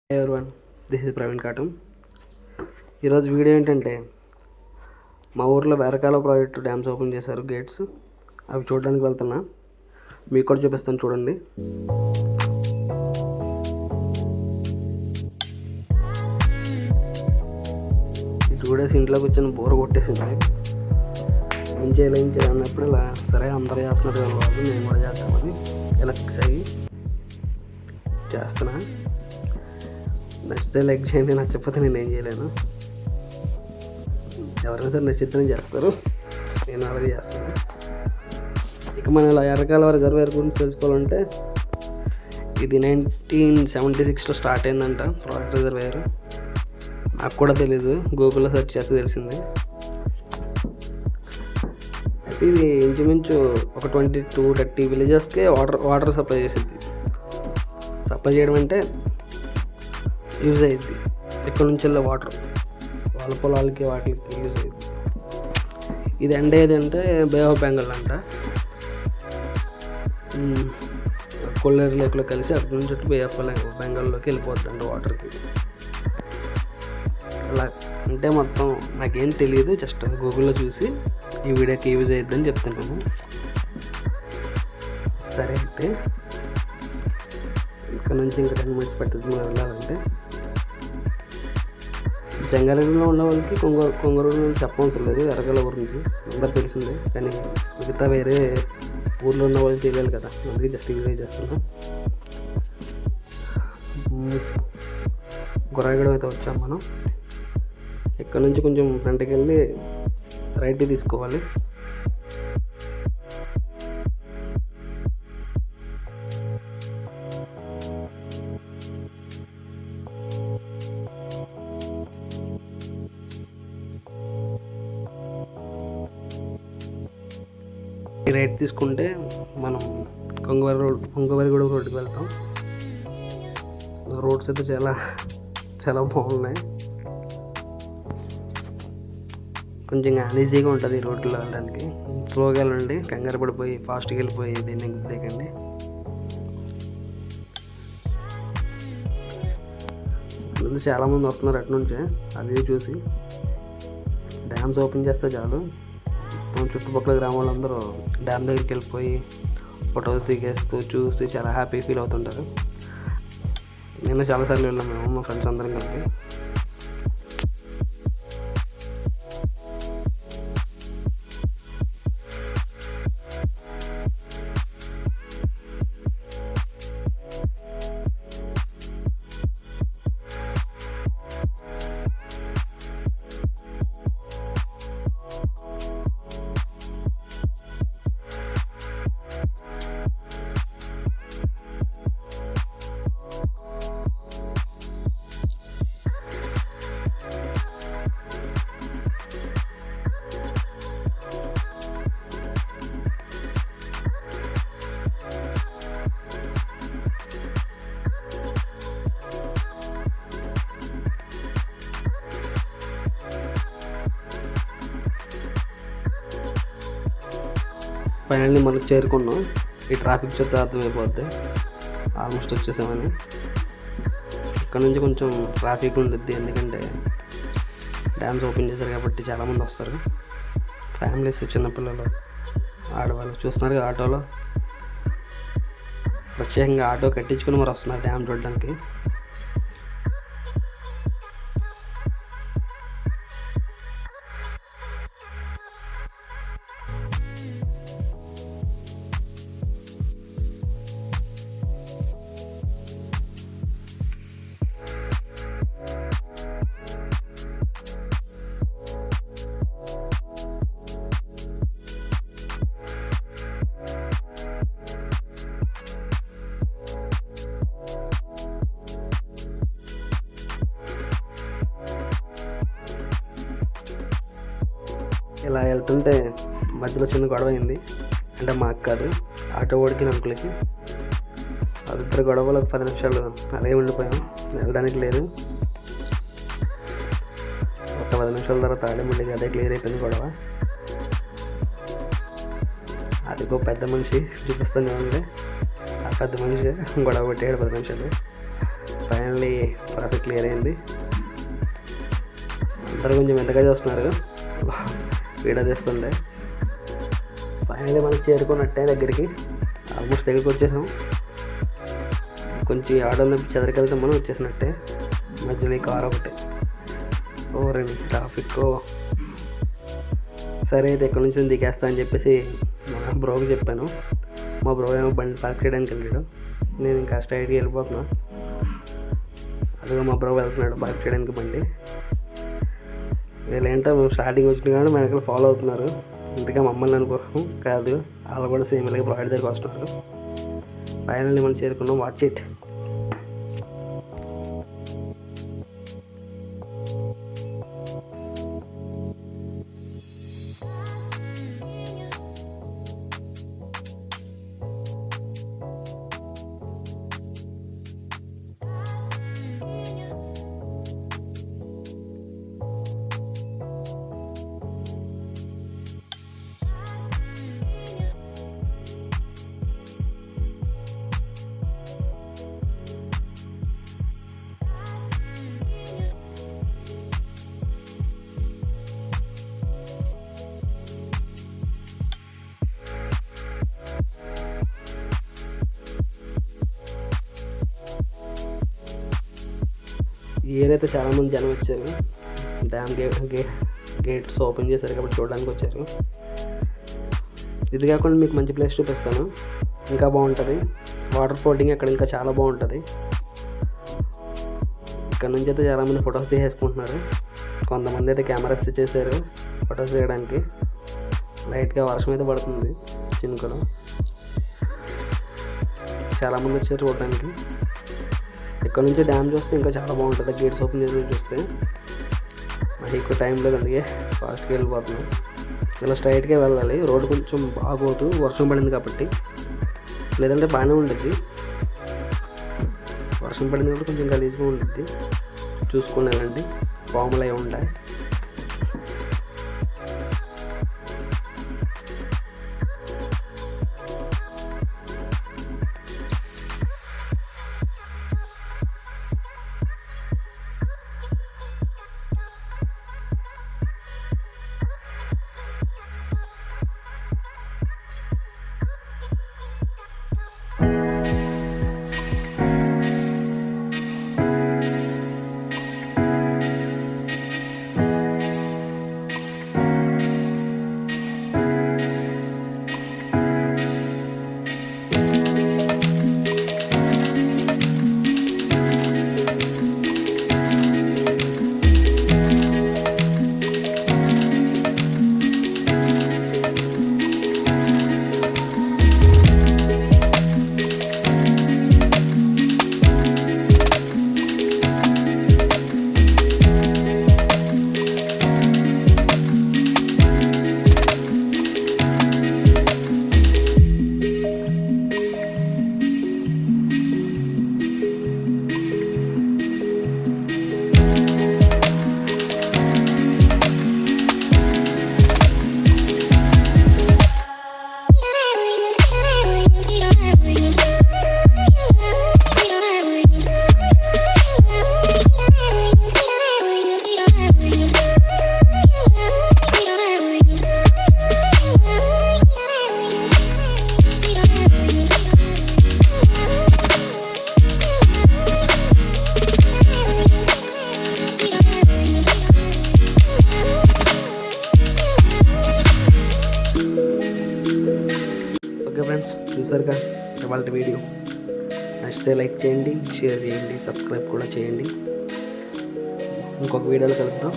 Hi everyone, this is Praveen Katam. ఈరోజు video ఏంటంటే, మా ఊర్లో వేరకాల ప్రాజెక్టు డ్యామ్స్ ఓపెన్ చేశారు గేట్స్. అవి చూడడానికి వెళ్తున్నా, మీకు కూడా చూపిస్తాను చూడండి. ఈ 2 days ఇంట్లో కూర్చొని బోర్ కొట్టేసింది. ఏం చేయాలి అన్నప్పుడు ఇలా సరే అందరూ చేస్తున్నారు కదా వాళ్ళు, నేను కూడా చేస్తామని ఇలా ఫిక్స్ అయ్యి చేస్తున్నా. నచ్చితే లైక్ చేయండి, నచ్చకపోతే నేను ఏం చేయలేను. ఎవరైనా సరే నచ్చితేనే చేస్తారు, నేను అలాగే చేస్తాను. ఇక మనం ఇలా ఎర్రకాలువ రిజర్వేర్ గురించి తెలుసుకోవాలంటే, ఇది 1976లో స్టార్ట్ అయిందంట ప్రాజెక్ట్ రిజర్వేర్. నాకు కూడా తెలీదు, గూగుల్లో సెర్చ్ చేస్తే తెలిసింది. అయితే ఇది ఇంచుమించు ఒక 20-30 విలేజెస్కే వాటర్ సప్లై చేసింది. సప్లై చేయడం అంటే యూజ్ అయ్యిద్ది. ఇక్కడ నుంచి వెళ్ళే వాటర్ వాళ్ళ పొలాలకి వాటికి యూజ్ అయ్యిద్ది. ఇది ఎండ్ ఏదంటే బే ఆఫ్ బెంగాల్ అంట. కొల్లేరు లేక్లో కలిసి అక్కడ నుంచి బే ఆఫ్ బెంగాల్లోకి వెళ్ళిపోద్దంట వాటర్కి. అలా అంటే మొత్తం నాకేం తెలియదు, జస్ట్ గూగుల్లో చూసి ఈ వీడియోకి యూజ్ అయ్యిద్దని చెప్తున్నాను. సరే, అయితే ఇక్కడ నుంచి ఇంకా 10 minutes పడుతుంది మనం వెళ్ళాలంటే. జంగారెడ్డిలో ఉన్న వాళ్ళకి కొంగరూరు చెప్పవలసిన లేదు, ఎర్రకాలువ గురించి అందరు తెలిసిందే. కానీ మిగతా వేరే ఊర్లో ఉన్న వాళ్ళు తెలియాలి కదా, అందుకే జస్ట్ యూజ్ చేస్తున్నాం. గుర్రాయిగూడెం అయితే వచ్చాం మనం. ఇక్కడ నుంచి కొంచెం ఫ్రంట్కి వెళ్ళి రైట్ తీసుకోవాలి. రైట్ తీసుకుంటే మనం కొంగవరిగూడెం రోడ్డుకి వెళ్తాం. రోడ్స్ అయితే చాలా బాగున్నాయి. కొంచెం ఈజీగా ఉంటుంది ఈ రోడ్లో వెళ్ళడానికి. స్లోగా వెళ్ళండి, కంగారు పడిపోయి ఫాస్ట్గా వెళ్ళిపోయి దీన్ని దిగండి. చాలామంది వస్తున్నారు అటు నుంచే. అవి చూసి డ్యామ్స్ ఓపెన్ చేస్తే చాలు, చుట్టుపక్కల గ్రామాలందరూ డ్యామ్ దగ్గరికి వెళ్ళిపోయి ఫోటోలు దిగేస్తూ చూసి చాలా హ్యాపీ ఫీల్ అవుతుంటారు. నేను చాలాసార్లు వెళ్ళాము మేము, మా ఫ్రెండ్స్ అందరం కలిపి. ఫైనల్లీ మనకు చేరుకున్నాం. ఈ ట్రాఫిక్ చూస్తే అర్థమైపోద్ది ఆల్మోస్ట్ వచ్చేసామని. ఇక్కడ నుంచి కొంచెం ట్రాఫిక్ ఉంటుంది, ఎందుకంటే డ్యామ్స్ ఓపెన్ చేశారు కాబట్టి చాలామంది వస్తారు. ఫ్యామిలీస్, చిన్నపిల్లలు, ఆడవాళ్ళు చూస్తున్నారు కదా ఆటోలో. ప్రత్యేకంగా ఆటో కట్టించుకుని మరి వస్తున్నారు డ్యామ్ చూడడానికి. ఇలా వెళ్తుంటే మధ్యలో చిన్న గొడవ అయింది. అంటే మాకు కాదు, ఆటో ఓడికి అంకులకి. వాళ్ళిద్దరు గొడవలో 10 నిమిషాలు అలాగే ఉండిపోయాం, వెళ్ళడానికి లేదు. ఒక 10 నిమిషాల తర్వాత ఆడే మళ్ళీ అదే క్లియర్ అయిపోయింది గొడవ. అదిగో పెద్ద మనిషి చూపిస్తాను, ఆ పెద్ద మనిషి గొడవ పెట్టాడు 10 నిమిషాలు. ఫైనల్లీ ట్రాఫిక్ క్లియర్ అయింది. అందరూ కొంచెం ఎంతగా చూస్తున్నారు వీడియో తీస్తుండే. ఫైనల్లీ మనకి చేరుకున్నట్టే దగ్గరికి, ఆల్మోస్ట్ దగ్గరికి వచ్చేసాం. కొంచెం ఆటోలో చెదరికెళ్తే మనం వచ్చేసినట్టే. మధ్యలో ఈ కార్ ఒకటే రెండు ట్రాఫిక్. సరే అయితే ఎక్కడి నుంచి దిగేస్తా అని చెప్పేసి మా బ్రోకి చెప్పాను. మా బ్రో ఏమో బండి పార్క్ చేయడానికి వెళ్ళాడు. నేను ఇంకా స్ట్రైట్గా వెళ్ళిపోతున్నా. అదిగో మా బ్రో వెళ్తున్నాడు పార్క్ చేయడానికి బండి. వీళ్ళేంటో మేము స్టార్టింగ్ వచ్చిన కానీ మా వెనకాల ఫాలో అవుతున్నారు. ఇంతగా మమ్మల్ని అనుకోవడం కాదు, వాళ్ళు కూడా సేమ్ ఇలాగే ప్రొవైడ్ దగ్గరికి వస్తున్నారు. ఫైనల్లీ మనం చేరుకున్నాం. Watch it. ఈ ఏరియా అయితే చాలామంది జనం వచ్చారు. డ్యామ్ గేట్స్ ఓపెన్ చేశారు కాబట్టి చూడడానికి వచ్చారు. ఇది కాకుండా మీకు మంచి ప్లేస్ చూపిస్తాను, ఇంకా బాగుంటుంది. వాటర్ బోటింగ్ అక్కడ ఇంకా చాలా బాగుంటుంది. ఇక్కడ నుంచి అయితే చాలామంది ఫొటోస్ తీసేసుకుంటున్నారు. కొంతమంది అయితే కెమెరాస్ తెచ్చేసారు ఫొటోస్ తీయడానికి. లైట్గా వర్షం అయితే పడుతుంది, చినుకలు. చాలామంది వచ్చారు చూడడానికి. ఇక్కడ నుంచి డ్యామ్ చూస్తే ఇంకా చాలా బాగుంటుంది. గేట్స్ ఓపెన్ చేసి చూస్తే నాకు ఎక్కువ టైం లేదు, అందుకే ఫాస్ట్గా వెళ్ళిపోతున్నాం. ఇలా స్ట్రైట్గా వెళ్ళాలి. రోడ్డు కొంచెం బాగోదు, వర్షం పడింది కాబట్టి. లేదంటే బాగానే ఉంటుంది. వర్షం పడింది కాబట్టి కొంచెం గలీజ్గా ఉంటుంది. చూసుకుని వెళ్ళండి, పాములు అవి ఉంటాయి. ఓకే ఫ్రెండ్స్, చూసారుగా ఇవాళ వీడియో. నచ్చితే లైక్ చేయండి, షేర్ చేయండి, సబ్స్క్రైబ్ కూడా చేయండి. ఇంకొక వీడియోలో కలుద్దాం.